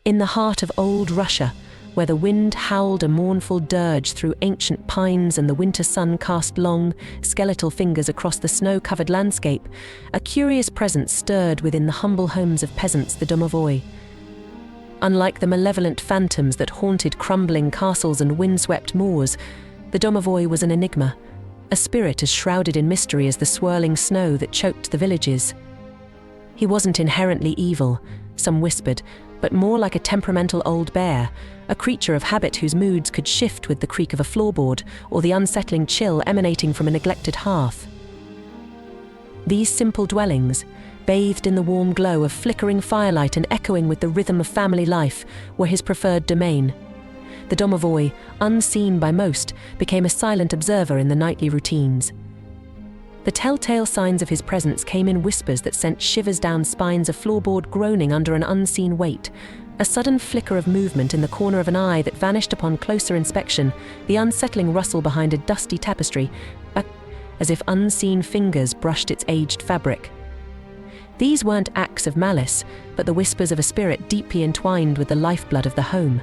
In the heart of old Russia, where the wind howled a mournful dirge through ancient pines and the winter sun cast long, skeletal fingers across the snow-covered landscape, a curious presence stirred within the humble homes of peasants, the Domovoi. Unlike the malevolent phantoms that haunted crumbling castles and windswept moors, the Domovoi was an enigma, a spirit as shrouded in mystery as the swirling snow that choked the villages. He wasn't inherently evil, some whispered, but more like a temperamental old bear, a creature of habit whose moods could shift with the creak of a floorboard or the unsettling chill emanating from a neglected hearth. These simple dwellings, bathed in the warm glow of flickering firelight and echoing with the rhythm of family life, were his preferred domain. The Domovoi, unseen by most, became a silent observer in the nightly routines. The telltale signs of his presence came in whispers that sent shivers down spines, a floorboard groaning under an unseen weight, a sudden flicker of movement in the corner of an eye that vanished upon closer inspection, the unsettling rustle behind a dusty tapestry, as if unseen fingers brushed its aged fabric. These weren't acts of malice, but the whispers of a spirit deeply entwined with the lifeblood of the home.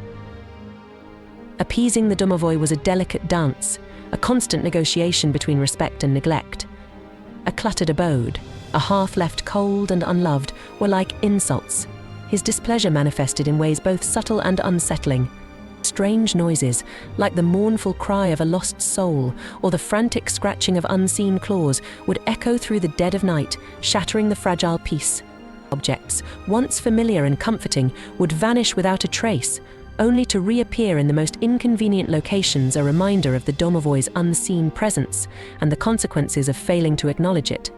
Appeasing the Domovoi was a delicate dance, a constant negotiation between respect and neglect. A cluttered abode, a hearth left cold and unloved, were like insults. His displeasure manifested in ways both subtle and unsettling. Strange noises, like the mournful cry of a lost soul or the frantic scratching of unseen claws, would echo through the dead of night, shattering the fragile peace. Objects, once familiar and comforting, would vanish without a trace, only to reappear in the most inconvenient locations, a reminder of the Domovoi's unseen presence and the consequences of failing to acknowledge it.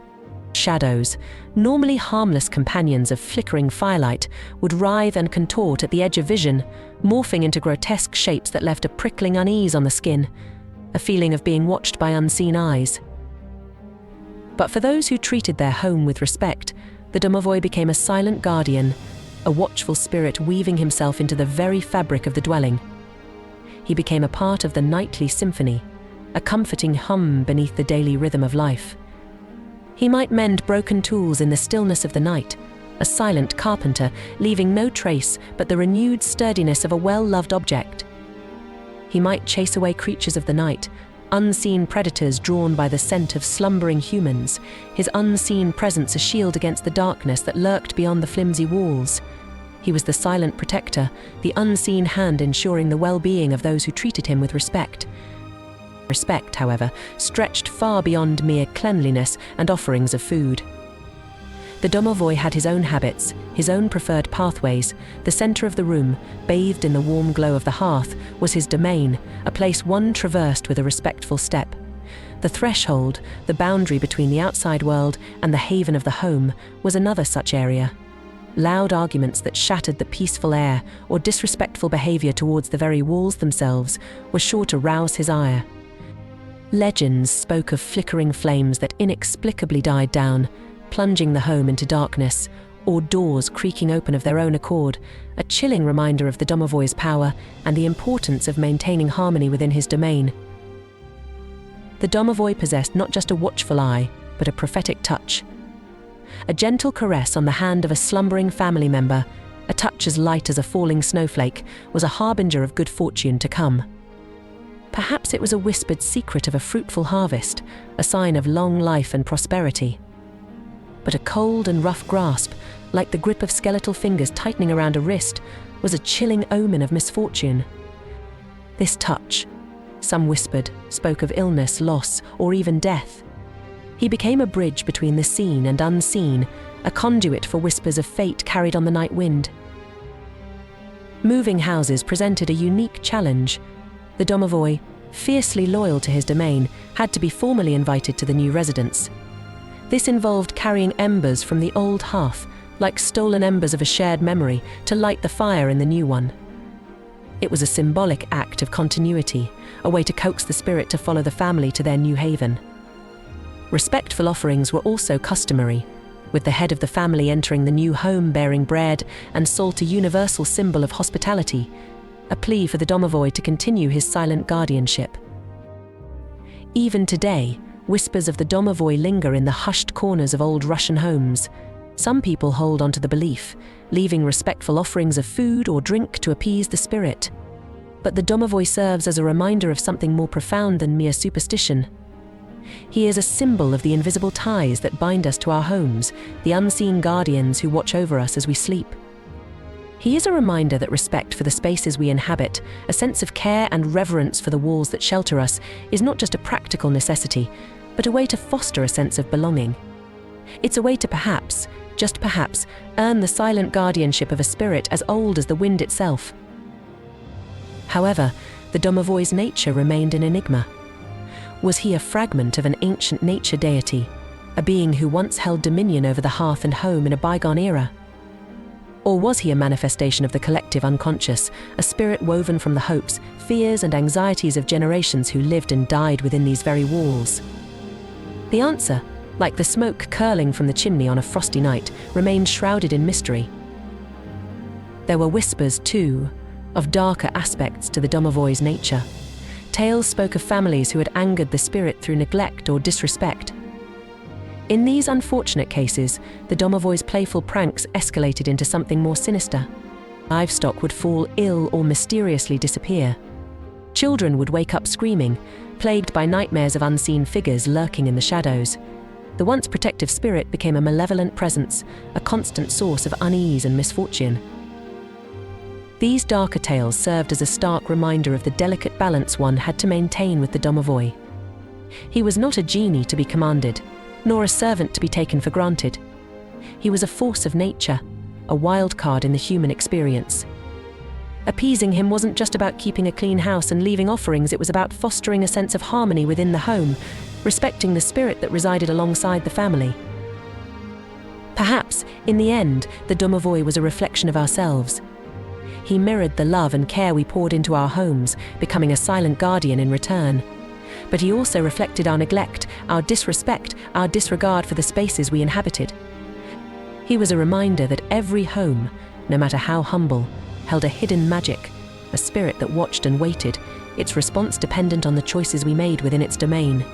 Shadows, normally harmless companions of flickering firelight, would writhe and contort at the edge of vision, morphing into grotesque shapes that left a prickling unease on the skin, a feeling of being watched by unseen eyes. But for those who treated their home with respect, the Domovoi became a silent guardian, a watchful spirit weaving himself into the very fabric of the dwelling. He became a part of the nightly symphony, a comforting hum beneath the daily rhythm of life. He might mend broken tools in the stillness of the night, a silent carpenter, leaving no trace but the renewed sturdiness of a well-loved object. He might chase away creatures of the night, unseen predators drawn by the scent of slumbering humans, his unseen presence a shield against the darkness that lurked beyond the flimsy walls. He was the silent protector, the unseen hand ensuring the well-being of those who treated him with respect. Respect, however, stretched far beyond mere cleanliness and offerings of food. The Domovoi had his own habits, his own preferred pathways. The center of the room, bathed in the warm glow of the hearth, was his domain, a place one traversed with a respectful step. The threshold, the boundary between the outside world and the haven of the home, was another such area. Loud arguments that shattered the peaceful air or disrespectful behavior towards the very walls themselves were sure to rouse his ire. Legends spoke of flickering flames that inexplicably died down, plunging the home into darkness, or doors creaking open of their own accord, a chilling reminder of the Domovoi's power and the importance of maintaining harmony within his domain. The Domovoi possessed not just a watchful eye, but a prophetic touch. A gentle caress on the hand of a slumbering family member, a touch as light as a falling snowflake, was a harbinger of good fortune to come. Perhaps it was a whispered secret of a fruitful harvest, a sign of long life and prosperity. But a cold and rough grasp, like the grip of skeletal fingers tightening around a wrist, was a chilling omen of misfortune. This touch, some whispered, spoke of illness, loss, or even death. He became a bridge between the seen and unseen, a conduit for whispers of fate carried on the night wind. Moving houses presented a unique challenge. The Domovoi, fiercely loyal to his domain, had to be formally invited to the new residence. This involved carrying embers from the old hearth, like stolen embers of a shared memory, to light the fire in the new one. It was a symbolic act of continuity, a way to coax the spirit to follow the family to their new haven. Respectful offerings were also customary, with the head of the family entering the new home bearing bread and salt, a universal symbol of hospitality, a plea for the Domovoi to continue his silent guardianship. Even today, whispers of the Domovoi linger in the hushed corners of old Russian homes, Some people hold onto the belief, leaving respectful offerings of food or drink to appease the spirit. But the Domovoi serves as a reminder of something more profound than mere superstition. He is a symbol of the invisible ties that bind us to our homes, the unseen guardians who watch over us as we sleep. He is a reminder that respect for the spaces we inhabit, a sense of care and reverence for the walls that shelter us, is not just a practical necessity, but a way to foster a sense of belonging. It's a way to perhaps, just perhaps, earn the silent guardianship of a spirit as old as the wind itself. However, the Domovoi's nature remained an enigma. Was he a fragment of an ancient nature deity, a being who once held dominion over the hearth and home in a bygone era? Or was he a manifestation of the collective unconscious, a spirit woven from the hopes, fears and anxieties of generations who lived and died within these very walls? The answer, like the smoke curling from the chimney on a frosty night, remained shrouded in mystery. There were whispers, too, of darker aspects to the Domovoi's nature. Tales spoke of families who had angered the spirit through neglect or disrespect. In these unfortunate cases, the Domovoi's playful pranks escalated into something more sinister. Livestock would fall ill or mysteriously disappear. Children would wake up screaming, plagued by nightmares of unseen figures lurking in the shadows. The once protective spirit became a malevolent presence, a constant source of unease and misfortune. These darker tales served as a stark reminder of the delicate balance one had to maintain with the Domovoi. He was not a genie to be commanded, nor a servant to be taken for granted. He was a force of nature, a wild card in the human experience. Appeasing him wasn't just about keeping a clean house and leaving offerings, it was about fostering a sense of harmony within the home, respecting the spirit that resided alongside the family. Perhaps, in the end, the Domovoi was a reflection of ourselves. He mirrored the love and care we poured into our homes, becoming a silent guardian in return. But he also reflected our neglect, our disrespect, our disregard for the spaces we inhabited. He was a reminder that every home, no matter how humble, held a hidden magic, a spirit that watched and waited, its response dependent on the choices we made within its domain.